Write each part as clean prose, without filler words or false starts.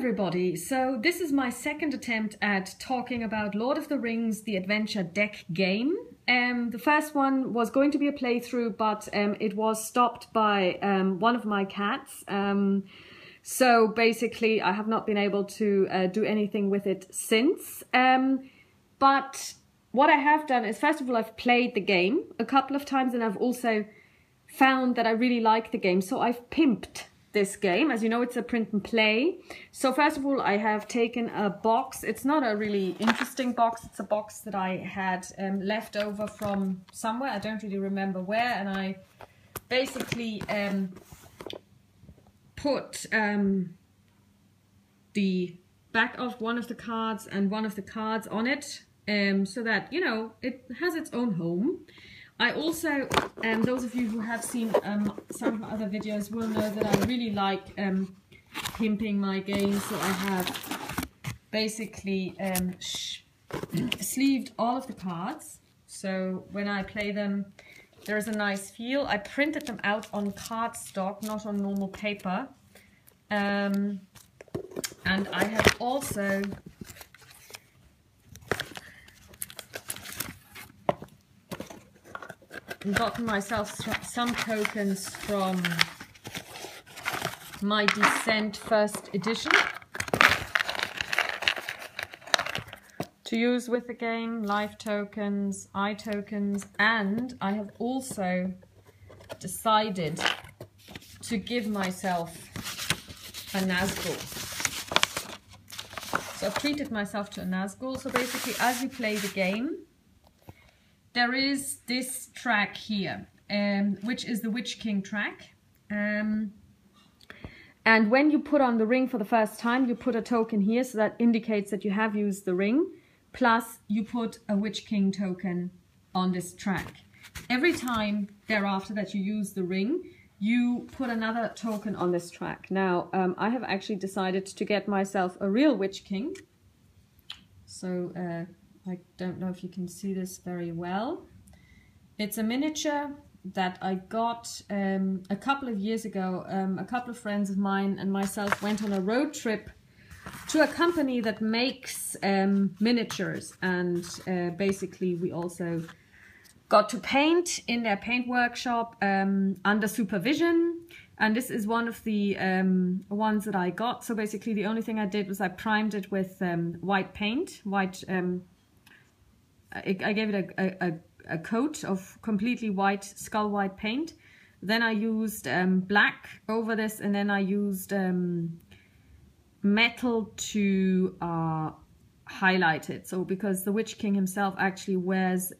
everybody, so this is my second attempt at talking about Lord of the Rings The Adventure deck game. The first one was going to be a playthrough, but it was stopped by one of my cats. So basically I have not been able to do anything with it since. But what I have done is, first of all, I've played the game a couple of times and I've also found that I really like the game. So I've pimped this game. As you know, it's a print and play. So first of all, I have taken a box. It's not a really interesting box. It's a box that I had left over from somewhere. I don't really remember where. And I basically put the back of one of the cards and one of the cards on it so that, you know, it has its own home. I also, those of you who have seen some of my other videos will know that I really like pimping my games. So I have basically sleeved all of the cards. So when I play them, there is a nice feel. I printed them out on cardstock, not on normal paper. And I have also gotten myself some tokens from my Descent first edition to use with the game, life tokens, eye tokens, and I have also decided to give myself a Nazgul. So I've treated myself to a Nazgul. So basically, as you play the game, there is this track here, which is the Witch King track. And when you put on the ring for the first time, you put a token here, so that indicates that you have used the ring. Plus, you put a Witch King token on this track. Every time thereafter that you use the ring, you put another token on this track. Now, I have actually decided to get myself a real Witch King. So, I don't know if you can see this very well. It's a miniature that I got a couple of years ago. A couple of friends of mine and myself went on a road trip to a company that makes miniatures, and basically we also got to paint in their paint workshop under supervision. And this is one of the ones that I got. So basically the only thing I did was I primed it with white paint, I gave it a coat of completely white, skull white paint. Then I used black over this, and then I used metal to highlight it. So because the Witch King himself actually wears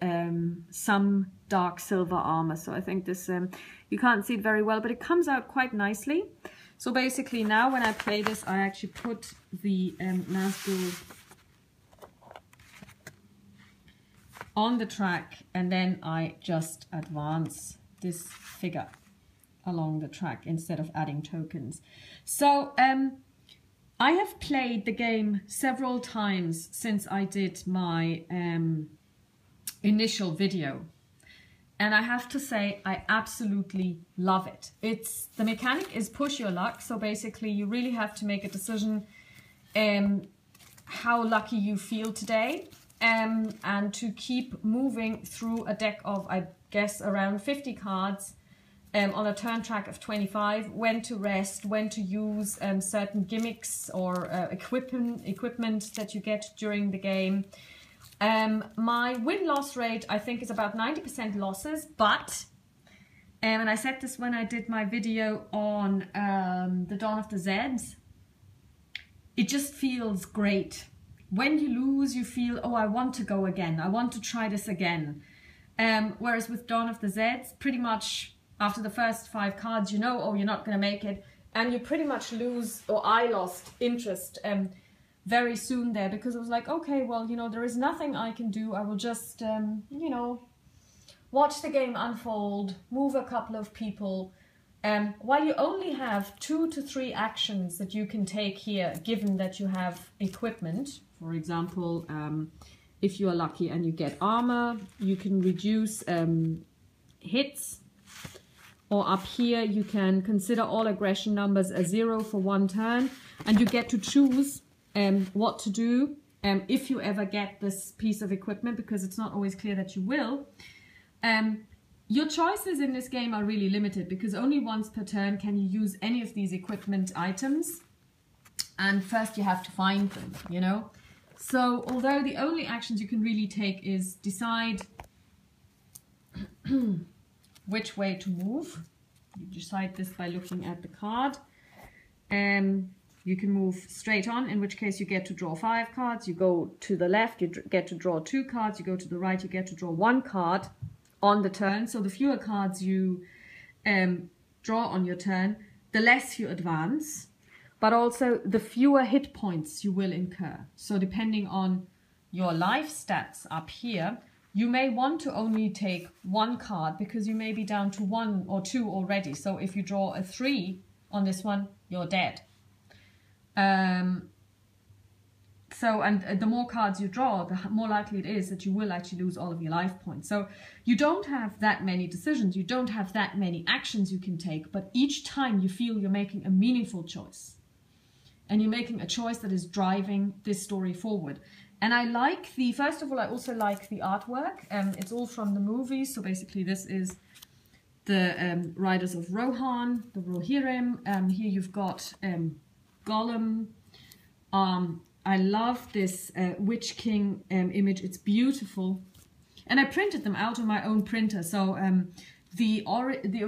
some dark silver armor. So I think this, you can't see it very well, but it comes out quite nicely. So basically now when I play this, I actually put the Nazgul on the track, and then I just advance this figure along the track instead of adding tokens. So I have played the game several times since I did my initial video, and I have to say I absolutely love it. The mechanic is push your luck, so basically you really have to make a decision how lucky you feel today. And to keep moving through a deck of, I guess, around 50 cards on a turn track of 25, when to rest, when to use certain gimmicks or equipment that you get during the game. My win-loss rate, I think, is about 90% losses, but, and I said this when I did my video on the Dawn of the Zeds, it just feels great. When you lose, you feel, oh, I want to go again. I want to try this again. Whereas with Dawn of the Zeds, pretty much after the first 5 cards, you know, oh, you're not going to make it. And you pretty much lose, or I lost interest very soon there, because it was like, okay, well, you know, there is nothing I can do. I will just, you know, watch the game unfold, move a couple of people. While you only have 2 to 3 actions that you can take here, given that you have equipment. For example, if you are lucky and you get armor, you can reduce hits or up here you can consider all aggression numbers a 0 for 1 turn, and you get to choose what to do if you ever get this piece of equipment, because it's not always clear that you will. Your choices in this game are really limited, because only once per turn can you use any of these equipment items, and first you have to find them, you know. So although the only actions you can really take is decide which way to move. You decide this by looking at the card. You can move straight on, in which case you get to draw 5 cards. You go to the left, you get to draw 2 cards. You go to the right, you get to draw 1 card on the turn. So the fewer cards you draw on your turn, the less you advance, but also the fewer hit points you will incur. So depending on your life stats up here, you may want to only take 1 card because you may be down to 1 or 2 already. So if you draw a 3 on this one, you're dead. And the more cards you draw, the more likely it is that you will actually lose all of your life points. So you don't have that many decisions, you don't have that many actions you can take, but each time you feel you're making a meaningful choice. And you're making a choice that is driving this story forward. And I like first of all, I also like the artwork. It's all from the movies. So basically this is the Riders of Rohan, the Rohirrim. Here you've got Gollum. I love this Witch King image. It's beautiful. And I printed them out on my own printer. So the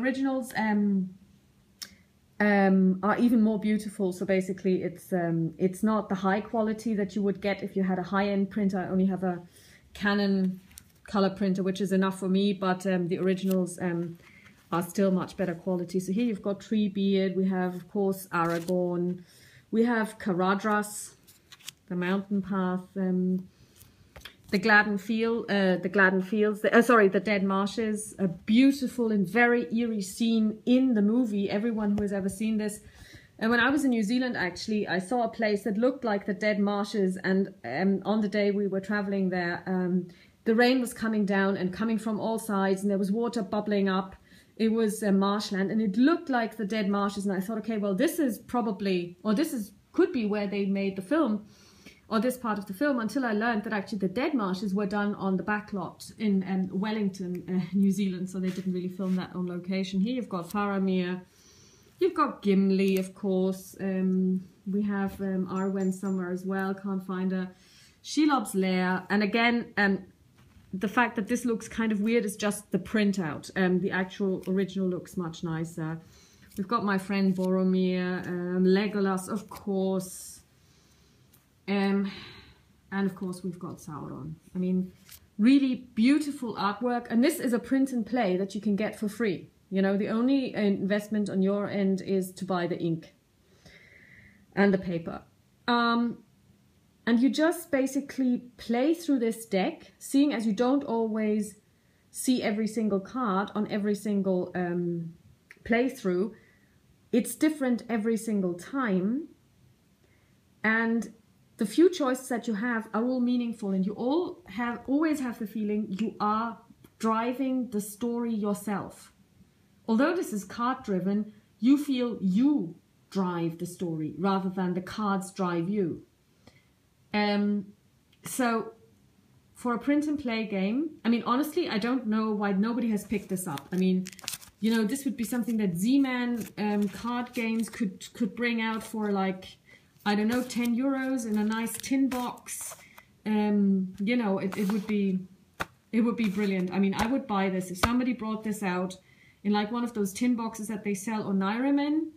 originals are even more beautiful. So basically it's not the high quality that you would get if you had a high-end printer. I only have a Canon color printer, which is enough for me, but the originals are still much better quality. So here you've got Treebeard, we have of course Aragorn, we have Caradhras, the mountain path, the Gladden Fields, the Dead Marshes, a beautiful and very eerie scene in the movie. Everyone who has ever seen this. And when I was in New Zealand, actually, I saw a place that looked like the Dead Marshes, and on the day we were traveling there, the rain was coming down and coming from all sides, and there was water bubbling up. It was marshland, and it looked like the Dead Marshes, and I thought, okay, well, this is probably, or could be where they made the film, or this part of the film, until I learned that actually the Dead Marshes were done on the backlot in Wellington, New Zealand, so they didn't really film that on location. Here you've got Faramir, you've got Gimli, of course, we have Arwen somewhere as well, can't find her, Shelob's Lair, and again, the fact that this looks kind of weird is just the printout. The actual original looks much nicer. We've got my friend Boromir, Legolas, of course, and of course we've got Sauron. I mean, really beautiful artwork, and this is a print and play that you can get for free. You know, the only investment on your end is to buy the ink and the paper. And you just basically play through this deck, seeing as you don't always see every single card on every single playthrough. It's different every single time, and the few choices that you have are all meaningful, and you always have the feeling you are driving the story yourself. Although this is card driven, you feel you drive the story rather than the cards drive you. So for a print and play game, I mean, honestly, I don't know why nobody has picked this up. I mean, you know, this would be something that Z-Man card games could bring out for, like, I don't know, 10 euros in a nice tin box. You know, it would be brilliant. I mean, I would buy this. If somebody brought this out in like one of those tin boxes that they sell on Nyramen,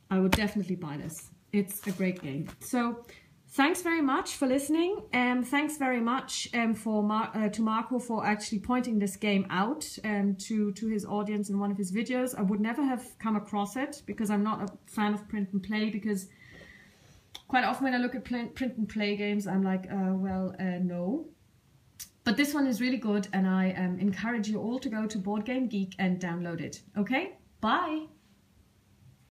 I would definitely buy this. It's a great game. So thanks very much for listening. Thanks very much to Marco for actually pointing this game out to his audience in one of his videos. I would never have come across it because I'm not a fan of print and play, because quite often when I look at print and play games, I'm like, no. But this one is really good, and I encourage you all to go to Board Game Geek and download it. Okay, bye!